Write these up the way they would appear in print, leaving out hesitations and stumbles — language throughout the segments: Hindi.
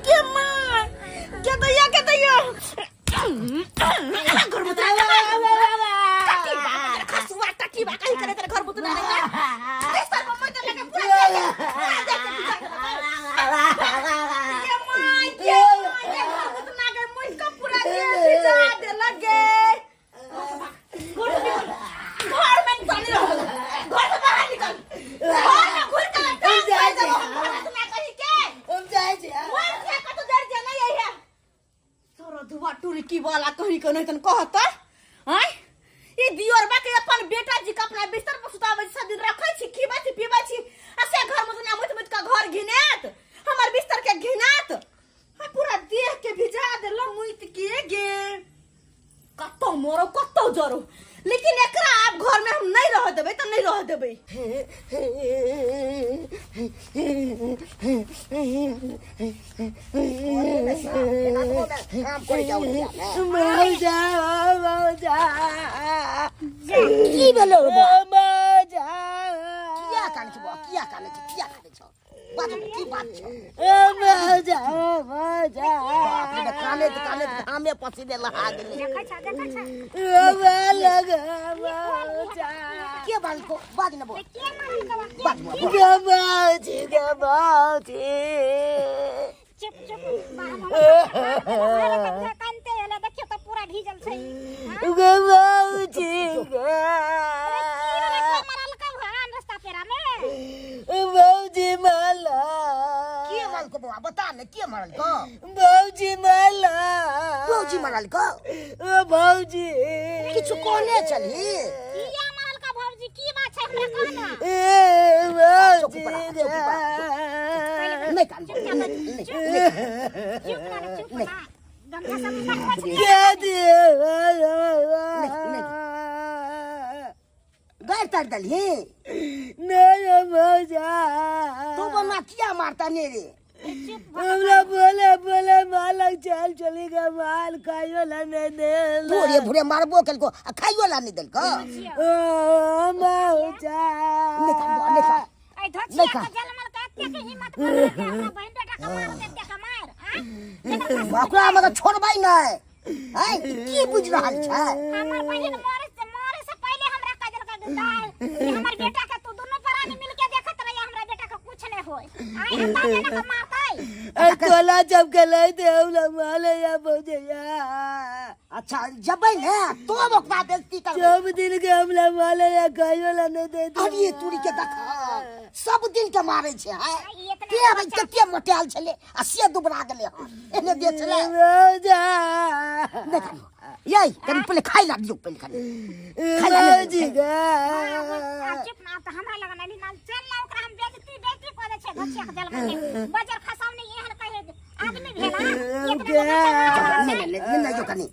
के मां के तो ये घर में खसुआ टकी बा कहीं करे तेरे घर में ना रे सर मम्मी तो लगे पूरा ये मां ना के मुझ का पूरा भिजा दे लगे घर में निकल घर से बाहर निकल घर में घुर के जाए तुम्हें कहीं के हम जाए जे वो से का तो डर जाना यही है तोरो दुआ टूरी की वाला कहीं के नहीं तन कहता हैं ई दियोर बा के अपन बेटा जी का अपना बिस्तर पर सुतावे सब दिन रखै छी खीबा छी पीबा छी असे घर में ना मुत का घर घिनात हमर बिस्तर के घिनात पूरा देह के भिजा देलो मुइत के गे कतो मोरो कतो जरो लेकिन एकरा आप घर में हम नहीं रह देबे त नहीं रह देबे काम कर जाओ मौजा की बोलो मौजा किया काने छ बात की बात छ मौजा काने हमें पसीने लहा गेले देखै छ के बाल को बाज न बोल के बाजी चुप कानते एला देखियो त पूरा भीजल छै बाजी मरल का हां रास्ता पेरा में बाजी माला के माल को बता ने के मरल को बाजी माला बाजी मरल को बाजी किछु कोने चली किया मरल का बाजी की बात है हमरा कहना चुप नहीं कान चुप गंगा सब क्या दे गैर तर दली नहीं मौजा तू बना क्या मारता ने रे हमरा बोले मालक चलेगा माल खाइयो ला नहीं दे भूरे मारबो कल को खाइयो ला नहीं दल को मौजा निकाल ए धछिया के जलमल काटे के हिम्मत कर अपना बहन बेटा का मार दे के मार हां ओकरा हम छोड़बै नहीं हैं की बुझ रहल छ हमर बहन मारे से पहले हमरा काजल का दाल हमर बेटा के तू दोनों प्राणी मिलके देखत रही हमरा बेटा का कुछ नहीं होय आई हम दादा का मारतै ए तोला जब के लई देवला माले या बोझया अच्छा जबै ने तो ओकरा बेइज्जती कर सब दिन के हमला माले या कहियोला नहीं दे अरे तूरी के देखा सब दिन के मारे छे है के अब कते मोटाल छले आ से दुबरा गेले एने दे छले जा देखा यही कनी पहले खाई ला दियो पहले खाई ला जी गा चुप ना त हमरा लगा नाली नाल चल ला ओकरा हम बेइज्जती को दे छे धछिया के जल में बाजार खसावनी एहन कहे आदमी भेला नहीं जो कनी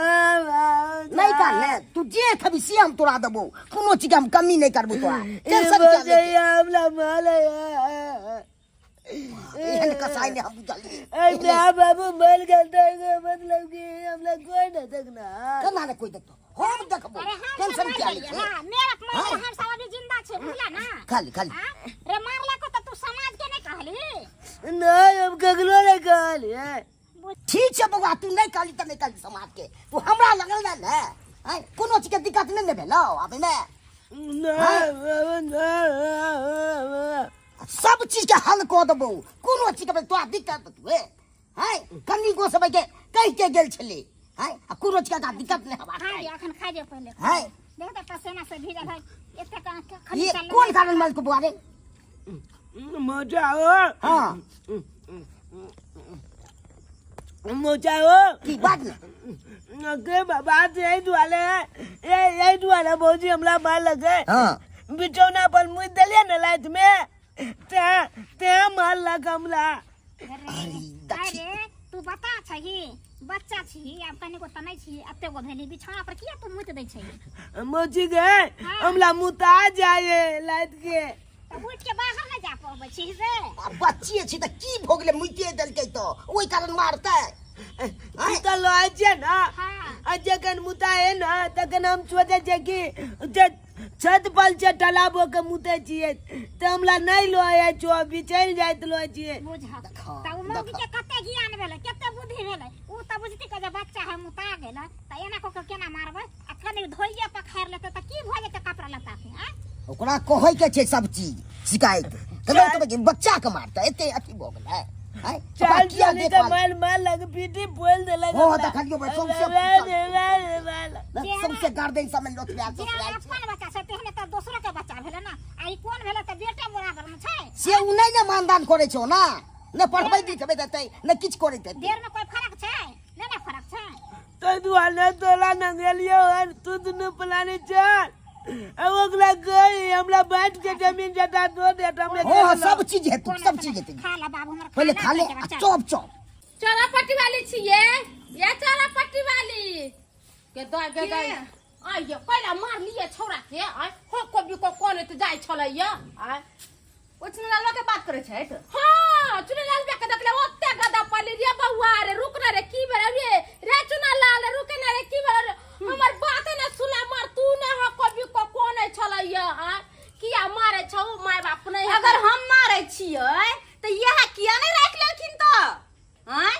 नहीं कर ले तू जे खबी से हम तोरा देबो कोनो चीज हम कमी नहीं करबो तोरा टेंशन के हमला मालया एहन कसाई ने हम जल्दी ए बाबू मर गल मतलब कि हमला कोई न देखना कना ने कोई देखतो हम देखबो टेंशन क्या ले मेरा हम सब अभी जिंदा छे बुझला ना खाली रे मारला को त तू समाज के नहीं कहली नहीं हम कगलो नहीं कहली ठीक है बउआ तू नहीं कहली त नहीं कहली समाज के तू हमरा लगल ना है कोनो चीज के दिक्कत नहीं ने भेलो अबे में सब चीज के हल को देबो कोनो चीज के तोरा दिक्कत तू है कनी को सब के कह के गेल छले कोनो चीज का दिक्कत नहीं हवा हां एखन खा दे पहले देख त पसेना से भीजल है एते का खली चल कौन कारण माल को बुआरे मजा हो हां मजा हो की बात न के बाबा से यही दुआले भौजी हमला मार लगे हां बिचौना पर मुझ दलिया न लाइट में ते मार लगा हमला अरे तू बता छही बच्चा छी अब कने को तनै छी अते गो भेली बिछौना पर किया तू मुत दै छी मौजी गे हमला मुता जाए लाइट के तब उठ के बाहर न जा पाबे छी रे बच्ची छी त की भोगले मुते दल के तो ओई कारण मारता तू त लय जे ना जखन मुता है ना तखन हम सोचे छे कि छत पर से ढलाबो के मुते छिए त हमरा नहीं लोए छो बिछैल जाइत लोए छिए बुझा त उ मौगी के कते ज्ञान भेले कते बुद्धि भेले उ त बुझती के जे बच्चा है मुता गेल त एना को के केना मारबै आ कनी धोइए पखार लेते त की भ जेते कपड़ा लत्ता के हैं ओकरा कहै के छै सब चीज शिकायत कलो तो बच्चा के मारता एते अथी भ गेल है चल चली त मार लग पीटी बोल दे लग हो त खलियो भाई सबसे गार्डन सब में लोट आल अपन बच्चा छै तेहने त दोसरो के बच्चा भेले ना आई कोन भेले त बेटा बराबर में छै से उ नहीं ने मानदान करे छो ना ने पढ़बै लिखबै देतै ने किछ करे देतै देर में कोई फर्क छै ना फर्क छै तो दुआना तोला न गेलियो और तू दुनु प्लाने चल अब अगला गई हमरा बैठ के जमीन जटा दो दे त हमने हो सब चीज है तू सब चीज है खा ला बाबू हमर पहले खा ले चौप चौप चोरा पट्टी वाली छिए ये चोरा पट्टी वाली के दे आइयो पहला मार लिए छोरा के आ हो को कोन त जाय छलैया आ ओ चुनलाल के बात करे छै त हां चुनलाल के देखले ओते गदा पली रे बउआ रे रुक ना रे की बेरे रे चुनलाल रुक ना रे की बेरे हमर बात न सुना मार तू ने हो को कोन छलैया आ किया मारे छौ माय बाप नहीं अगर हम मारे छियै त यह किया नहीं राख लेलखिन त हैं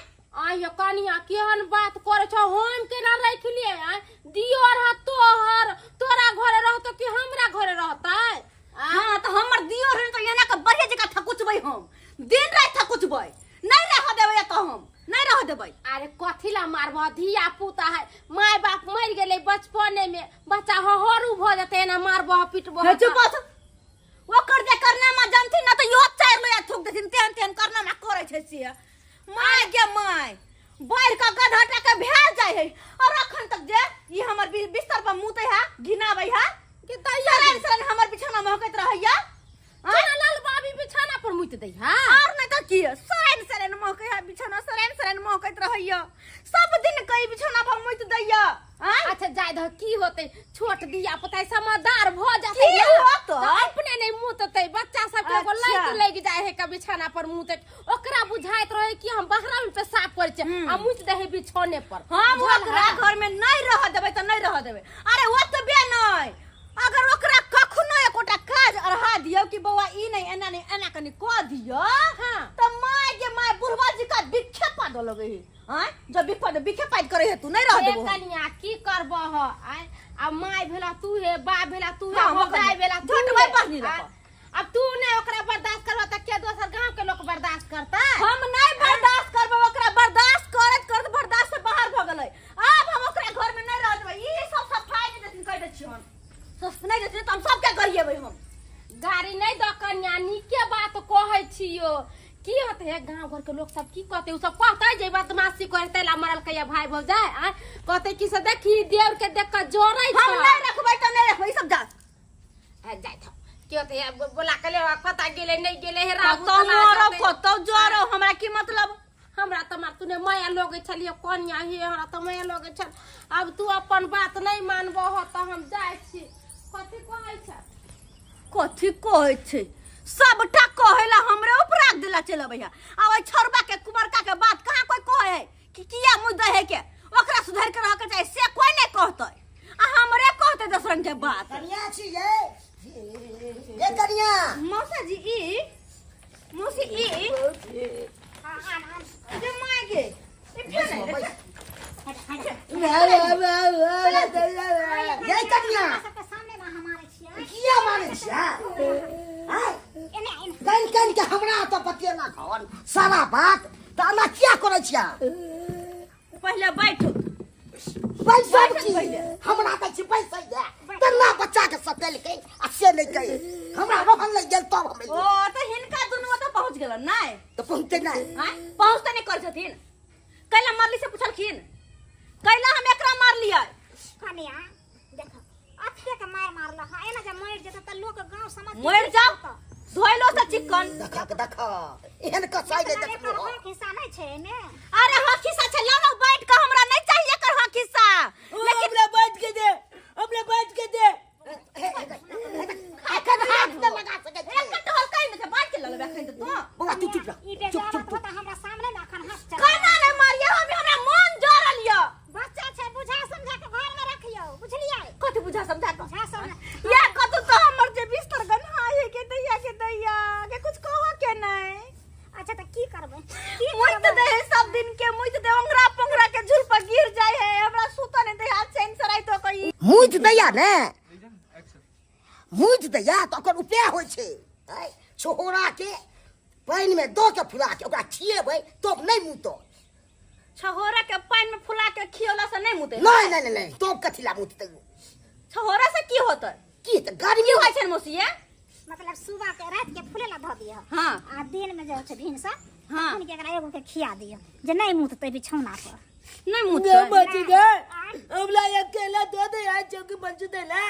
आइयो कनिया केहन बात करे छौ हम केना राख लिए दियोर ह तोहर तोरा घरे रहतो कि हमरा घरे रहतै हां त हमर दियोर हन त एना के बढ़िया जगह ठकुचबै हम दिन रात ठकुचबै नहीं रह देबै त हम नहीं रह देबै अरे कथिला मारबो धिया पुता है माय बाप मर गेलै बचपने में बच्चा हरू भ जते ना मारबो पिटबो चुप ओकर जे करना में जानथिन ना त यो चार लोया थूक देथिन तेन करना में करे छै से माय के माय बैर का गधटा के भेल जाय है और अखन तक जे ई हमर बिस्तर पर मुते है घिनाबै है कि दैया सरण हमर बिछाना महकत रहैया लाल बाबी बिछाना पर मुइत दै है और नहीं त की सरण महकै है बिछाना सरण महकत रहैया सब दिन कई बिछाना पर मुइत दैया अच्छा जाय द की होते छोट दिया पता समझदार भ जाते तो अपने नहीं मुतते बच्चा सब के एगो लाइट लग जाय है के बिछाना पर मुते ओकरा बुझाइत रहे कि हम बहरा में पेशाब कर छै आ मुत दे है बिछौने पर हम ओकरा घर में नहीं रह देबै त नहीं रह देबै अरे ओतबे नहीं अगर ओकरा कखनो एकोटा काज अरहा दियो कि बौआ ई नहीं एना कनी क दियो हां त माय के माय बुढ़वा जी का बिखे पाद लगे है जब बिखे पाद करे है तू नहीं रह देबो कनिया की करबो ह आ माय भेला तू है बा भेला तू है हाँ, दाई भेला तू झटबै पहनी रह अब तू ने ओकरा बर्दाश्त करबा त के दोसर गांव के लोग बर्दाश्त करता हम नहीं बर्दाश्त करबो ओकरा बर्दाश्त करत बर्दाश्त से बाहर भ गेलै अब हम ओकरा घर में नहीं रह देबै ई सब सफाई नहीं देथिन कह दै छी हम नहीं देथिन त हम सब के गरिएबै हम गाड़ी नहीं द कन्या नीके बात कहै छियो की होते है गांव घर के लोग सब की कहते उ सब कहते जे बदमाशी करते ला मरल के भाई भौ जाए कहते कि से देखी देव के देख के जोरै छ हम नहीं रखबै त नहीं रखबै सब जा जाय था की होते है बोला के ले पता गेले नहीं गेले है राबू तो मोरो कतो जोरो हमरा की मतलब हमरा त मार तूने माया लोगे छलिए कन्या ही हमरा त माया लोगे छल अब तू अपन बात नहीं मानबो हो त हम जाय छी कथी कहै छै सबटा कहेला हमरे ऊपर राख देला चल भैया आ ओइ छोरबा के कुबरका के बात कहां कोई कहे है कि किया मुद्दा है के ओकरा सुधार के रह के चाहे से कोई नहीं कहतै आ हमरे कहतै दसरन के बात कनिया छी ये कनिया मौसा जी ई मौसी ई जे माय गे ये कनिया किया माने छिया कन के हमरा तो पतेला घर सारा बात त हमरा क्या करे छिया पहले बैठो पैसा हमरा त छी पैसा दे तना बच्चा के सतेल के आ से नहीं कहे हमरा रोहन ले गेल तब हम ओ त हिनका दुनु त पहुंच गेल नहीं तो पहुंचते नहीं पहुंचते नहीं कर छथिन कैला मारली से पूछलखिन कैला हम एकरा मार लिया कनिया देखो अत्ते के मारला है एना जे मर जेता त लोग गांव समाज मर जाओ धोइलो से चिकन देखा एहन कसाई ले देखो हो खिसा नहीं छे ने अरे हो खिसा छे लालो बैठ के हमरा नहीं चाहिए कर हो खिसा लेकिन हमरा बैठ के दे एखन हाथ न लगा सके एक ढोल कहीं में से बैठ के ललबे खै तो बउआ तू चुप रह ई बेजारत होता हमरा सामने में अखन हाथ चल कहना रे मारिया हमरा मन जोरल लियो बच्चा छे बुझा समझ दैया ने मुइत दैया तो ओकर उपाय होइ छै छोहरा के पानी में दो के फुला के ओकरा खिएबै तो नहीं मुतो छहोरा के पानी में फुला के खियोला से नहीं मुते नहीं तो कथिला मुतते छहोरा से की होतै की त गर्मी होइ छै मौसी मतलब सुबह के रात के फुले ला ध दियो हां आ दिन में जे छै भिनसा हां के एकरा एगो के खिया दियो जे नहीं मुतते बिछौना पर नहीं मुते बची गए हमला अकेला दो दे आज चौकी बंच देला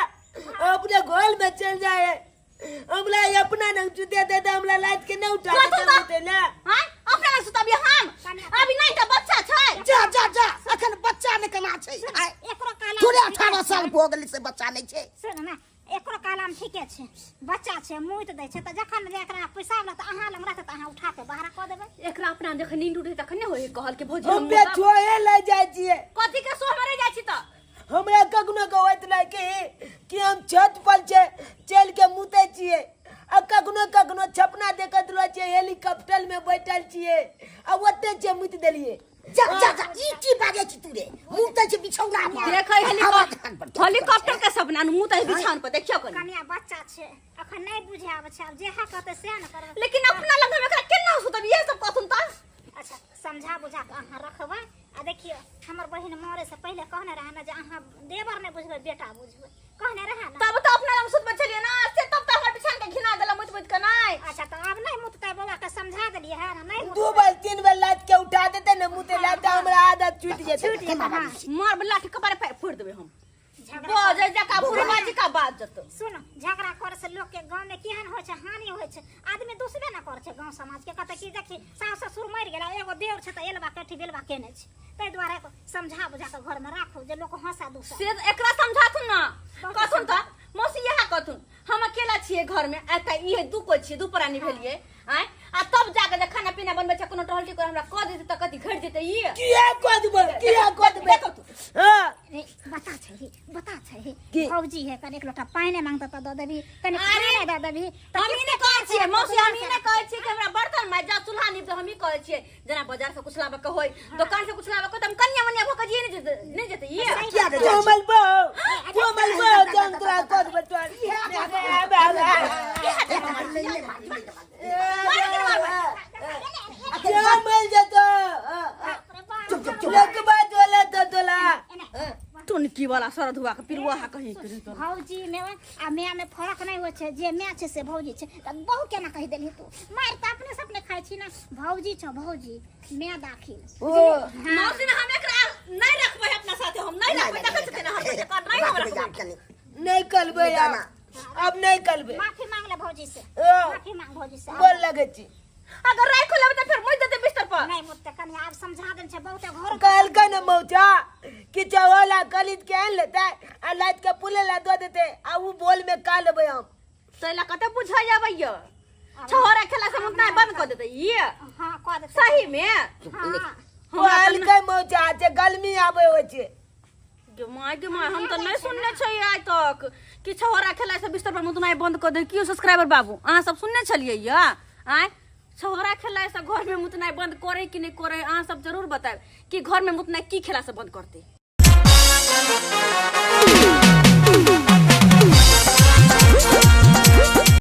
अपने गोल में चल जाए हमला अपना न जुते दे हमला लाज के न उठा के देला हां अपना में सुतबी हम अभी नहीं त बच्चा छै जा अखन बच्चा ने केना छै एकरो काला तोरे 18 साल हो गेल से बच्चा नहीं छै सुन ना एकरो काला में ठीके छै बच्चा छै मुइत दै छै त जखन एकरा पैसा वाला त अहाँ लंग रहत त अहाँ उठा के बाहर क देबै एकरा अपना जखन नींद उठे तखन नहीं होय कहल के भौजी हम पे छोए ले जाय छिए कथि के सो मरे जाय छी त हमरा कखनो कहत ना कि हम छत पर चल के मुते छिए आ कखनो छपना देखत रह छिए हेलीकॉप्टर में बैठल छिए आ ओते छे मुत देलिए जा ई की बागे छी तू रे मुते छै बिछौना पर देख हेलीकॉप्टर के सपना मुते बिछान पर देखियो कनिया बच्चा छै अखन नहीं बुझे आबै छै अब जेहा कहते से न करबै लेकिन अपना लग में एकरा केना सुतब ये सब कथुन त अच्छा समझा बुझा के अहाँ रखबै आ देखियो हमर बहिन मरे से पहले कहने रहा ना जे अहाँ देवर नहीं बुझबै बेटा बुझबै कहने रहा ना तब तो अपना लग सुतब चलिए ना से तब त हमर बिछान के घिना देला मुत के नहीं अच्छा तो अब नहीं मुतते बाबा के समझा देलिए है ना नहीं दो बार तीन बार लात के उठा देते न मुते लाता हमरा आदत छूट जेते मार लाठी कपारे पे फोड़ देबे हम झगड़ा जका बुढ़वा जी का बात जतो सुनो झगड़ा करे से लोग के गांव में केहन होय छै हानि होय छै आदमी दूसरे ना करे छै गांव समाज के कहते कि देखी सास ससुर मर गेला एगो देवर छै त एलबा कठी बेलबा केने छै तै द्वारे समझा बुझा के घर में राखो जे लोग हंसा दूसरा से एकरा समझाथुन ना कथुन त मौसी यहा कथुन हम अकेला छिए घर में एता इहे दू को छिए दू प्राणी भेलिए आय आ तब जाके जे खाना पीना बनबै छै कोनो टहल के कर हमरा क देते त कथि घर जेते ये किया कद देखो तू हां बता छै फौजी है कने एक लोटा पानी मांगता त द देबी कने खाना द देबी त हम ने कहै छिए मौसी हम ने कहै छिए कि हमरा बर्तन में जा चूल्हा निप दे हम ही कहै छिए जना बाजार से कुछ लाबे के होय दुकान से कुछ लाबे के हम कन्या मनिया भक जी नहीं जेते ये क्या दे कोमल बो जंतरा कद बटन क्या मिल जाता चुप बात वाला तोला टुनकी वाला सरद हुआ के पिरवा कहीं भौजी में आ मैं में फर्क नहीं होय छै जे मैं छै से भौजी छै त बहु केना कहि देली तू मार त अपने से अपने खाइ छी ना भौजी छ भौजी मैं दाखिल मौसी ने हम एकरा नहीं रखबै अपना साथे हम नहीं रखबै देखै छी ना हम नहीं हम रखबै नहीं कलबे अब नहीं कलबे माफी मांग ले भौजी से माफी मांग भौजी से बोल लगे छी अगर राखो लेबे त फिर मुझ देते बिस्तर पर नहीं मुत्ते कनी आप समझा देन छै बहुते घर काल का न मौजा कि चावला खरीद के आन लेते आ लाद के पुले ला दो देते आ वो बोल में का लेबे हम तैला कते बुझा जाबै य छोरा खेला से मुतना बंद कर देते ये हां क दे सही में काल का मौजा जे गर्मी आवे होय छै गे माय हम तो नहीं सुनने छै आज तक कि छोरा खेला से बिस्तर पर मुतना बंद कर दे कियो सब्सक्राइबर बाबू अहाँ सब सुनने छलिए य आय छोरा खेला से घर में मुतना बंद करे कि नहीं करे अहाँ सब जरूर बताएब कि घर में मुतना की खेला से बंद करते।